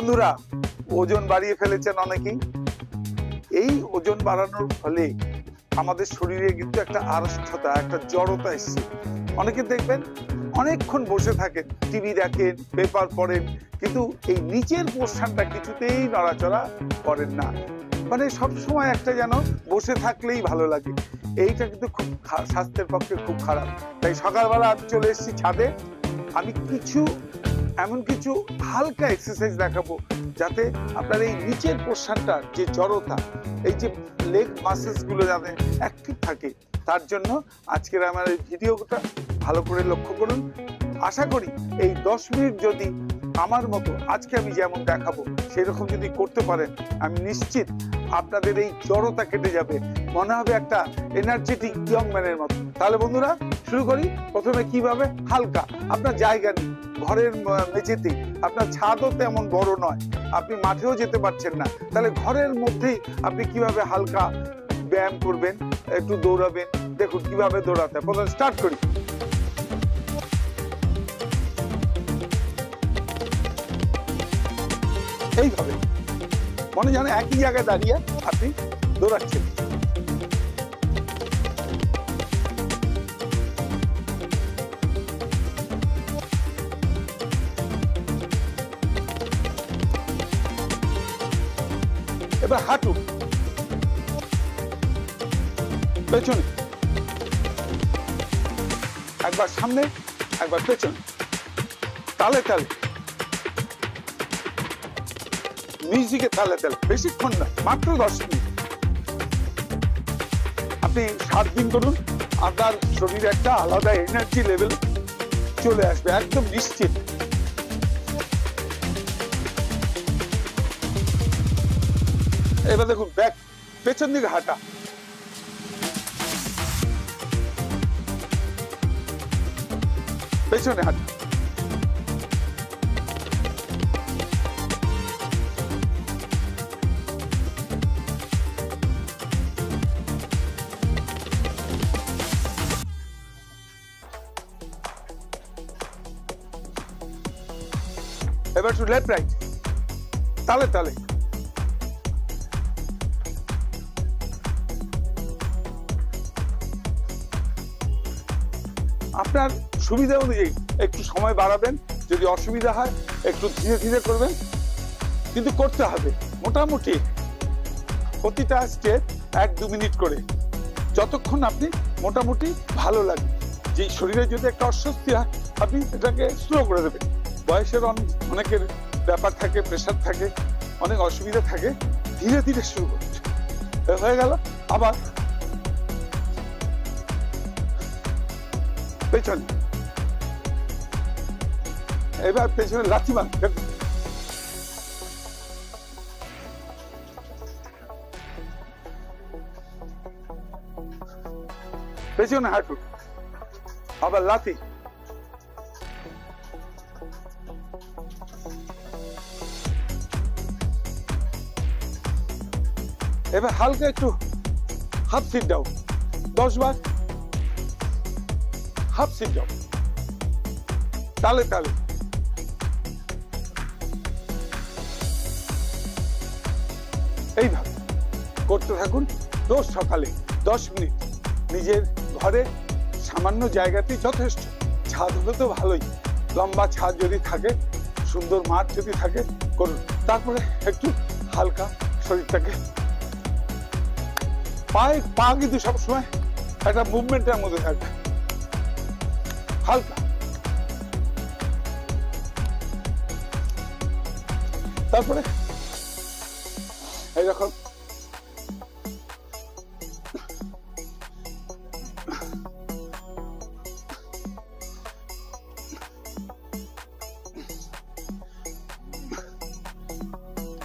বন্ধুরা, ওজন বাড়িয়ে ফেলেছেন অনেকেই। এই ওজন বাড়ানোর ফলে আমাদের শরীরে কিন্তু একটা আড়ষ্টতা, একটা জড়তা এসছে। অনেকে দেখবেন অনেকক্ষণ বসে থাকেন, টিভি দেখেন, পেপার পড়েন, কিন্তু এই নিচের পোর্শনটা কিছুতেই নড়াচড়া করেন না। মানে সবসময় একটা যেন বসে থাকলেই ভালো লাগে। এইটা কিন্তু খুব স্বাস্থ্যের পক্ষে খুব খারাপ। তাই সকালবেলা আমি চলে এসেছি ছাদে। আমি এমন কিছু হালকা এক্সারসাইজ দেখাবো যাতে আপনার এই নিচের পোর্শনটার যে জড়তা, এই যে লেগ মাসেলস গুলো যাতে অ্যাক্টিভ থাকে, তার জন্য আজকের আমার এই ভিডিওটা ভালো করে লক্ষ্য করুন। আশা করি এই 10 মিনিট যদি আমার মতো আজকে আমি যেমন দেখাবো সেরকম যদি করতে পারেন, আমি নিশ্চিত আপনাদের এই জড়তা কেটে যাবে, মনে হবে একটা এনার্জেটিক ইয়ং ম্যানের মতো। তাহলে বন্ধুরা শুরু করি। প্রথমে কিভাবে হালকা, আপনার জায়গা নেই ঘরের মেঝেতেই, আপনার ছাদও তেমন বড় নয়, আপনি মাঠেও যেতে পারছেন না, তাহলে ঘরের মধ্যেই আপনি কিভাবে হালকা ব্যায়াম করবেন, একটু দৌড়াবেন। দেখুন কিভাবে দৌড়াতে। প্রথমে স্টার্ট করি। এইভাবে মনে জানে একই জায়গায় দাঁড়িয়ে আপনি দৌড়াচ্ছেন। এবার হাঁটুন পেছনে, একবার সামনে একবার পেছনে, তালে তালে, মিউজিকে তালে তালে। বেশিক্ষণ না, মাত্র 10 মিনিট। আপনি 7 দিন করুন, আপনার শরীরে একটা আলাদা এনার্জি লেভেল চলে আসবে, একদম নিশ্চিত। এবার দেখুন ব্যাক, পেছন দিকে হাঁটা, পেছনে হাঁটা, এবার টু লেফট রাইট, তালে তালে। আপনার সুবিধা অনুযায়ী একটু সময় বাড়াবেন, যদি অসুবিধা হয় একটু ধীরে ধীরে করবেন, কিন্তু করতে হবে। মোটামুটি প্রতিটা স্টেপ 1-2 মিনিট করে, যতক্ষণ আপনি মোটামুটি ভালো লাগে। যে শরীরে যদি একটা অস্বস্তি হয় আপনি এটাকে স্লো করে দেবেন। বয়সের অনেকের ব্যাপার থাকে, প্রেশার থাকে, অনেক অসুবিধা থাকে, ধীরে ধীরে শুরু করতে হয়ে গেল। আবার পেছনে, এবার পেছনে লাথি মারবেন, পেছনে হাঁটুন, আবার লাথি, এবার হালকা একটু হাফ সিট ডাউন, 10 বার হাফ সিট ডাউন, তালে তালে। এইভাবে করতে থাকুন রোজ সকালে 10 মিনিট। নিজের ঘরে সামান্য জায়গাতেই যথেষ্ট। ছাদ হলে তো ভালোই, লম্বা ছাদ যদি থাকে, সুন্দর মাঠ যদি থাকে, করুন। তারপরে একটু হালকা শরীরটাকে, পা কিন্তু সবসময় একটা মুভমেন্টের মধ্যে থাকবে, হালকা। তারপরে এইরকম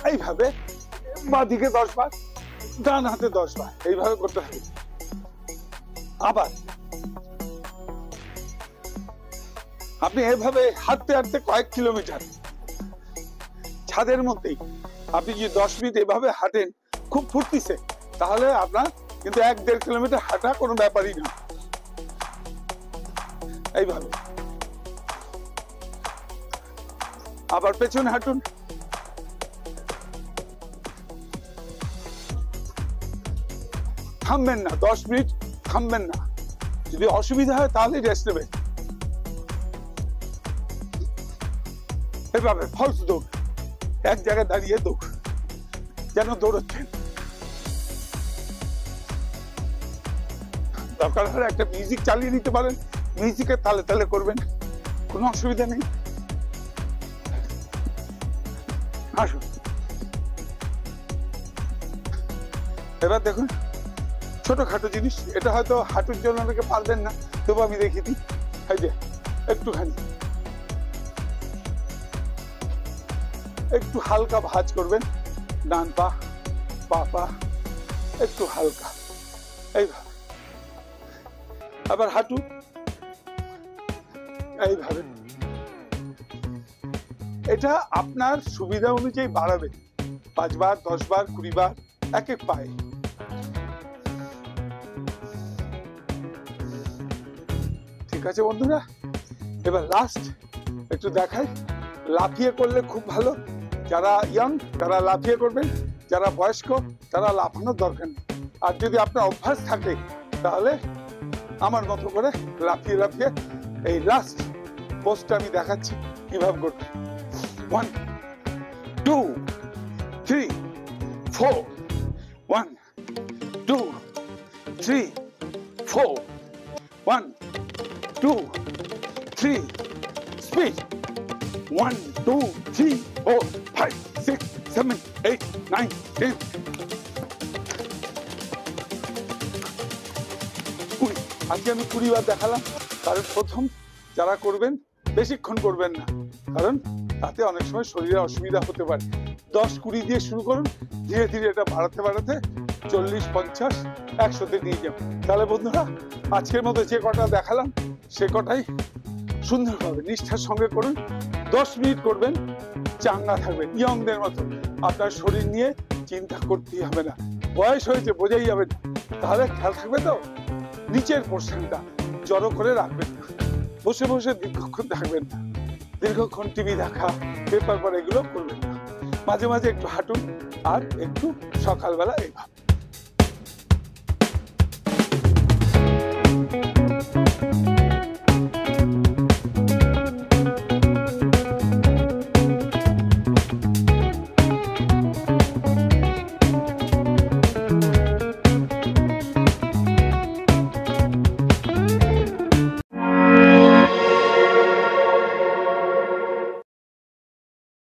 এইভাবে বাঁদিকে 10 বার, ডান হাতে 10 বার, এইভাবে করতে হবে। আবার আপনি এভাবে হাঁটতে হাঁটতে কয়েক কিলোমিটার ছাদের মধ্যেই আপনি যদি 10 মিনিট এভাবে হাঁটেন খুব ফুর্তিছে, তাহলে আপনার কিন্তু 1-1.5 কিলোমিটার হাঁটা কোনো ব্যাপারই না। এইভাবে আবার পেছনে হাঁটুন, থামবেন না, 10 মিনিট থামবেন না। যদি অসুবিধা হয় তাহলে রেস্ট নেবেন। এভাবে ফলস দৌড়, এক জায়গায় দাঁড়িয়ে দৌড়, যেন দৌড়চ্ছেন। দরকার হলে একটা মিউজিক চালিয়ে নিতে পারেন, মিউজিকের তালে তালে করবেন, কোনো অসুবিধা নেই। আসুন, এবার দেখুন ছোটখাটো জিনিস, এটা হয়তো হাঁটুর জন্য অনেকে পারবেন না, তবু আমি দেখিয়ে দিই। এই যে একটুখানি একটু হালকা ভাঁজ করবেন, ডান পা বা পা একটু হালকা, এইভাবে। আবার হাঁটু এইভাবে। এটা আপনার সুবিধা অনুযায়ী বাড়াবে, 5 বার 10 বার 20 বার এক এক পায়ে। ঠিক আছে বন্ধুরা, এবার লাস্ট একটু দেখাই। লাফিয়ে করলে খুব ভালো, যারা ইয়াং তারা লাফিয়ে করবেন, যারা বয়স্ক তারা লাফানোর দরকার নেই। আর যদি আপনার অভ্যাস থাকে তাহলে আমার মতো করে লাফিয়ে লাফিয়ে এই লাস্ট পোস্টটা আমি দেখাচ্ছি কিভাবে করবে। 1 2 3 4 1 2 3 4 1 2 3 speed 1 2 3 4 5 6 7 8 9 10 20। আজকে আমি 20 বার দেখালাম, কারণ প্রথম যারা করবেন বেশিক্ষণ করবেন না, কারণ তাতে অনেক সময় শরীরে অসুবিধা হতে পারে। 10-20 দিয়ে শুরু করুন, ধীরে ধীরে এটা বাড়াতে বাড়াতে 40-50 100-তে নিয়ে যান। তাহলে বন্ধুরা আজকের মতো যে কটা দেখালাম সে কটাই সুন্দরভাবে নিষ্ঠার সঙ্গে করুন। 10 মিনিট করবেন, চাঙ্গা থাকবেন, ইয়ংদের মতো। আপনার শরীর নিয়ে চিন্তা করতেই হবে না, বয়স হয়েছে বোঝাই যাবে না। তাহলে খেয়াল থাকবে তো, নিচের পোর্শনটা জড়ো করে রাখবেন না, বসে বসে দীর্ঘক্ষণ থাকবেন না, দীর্ঘক্ষণ টিভি দেখা, পেপার পড়া এগুলো করবেন না। মাঝে মাঝে একটু হাঁটুন, আর একটু সকালবেলা এইভাবে।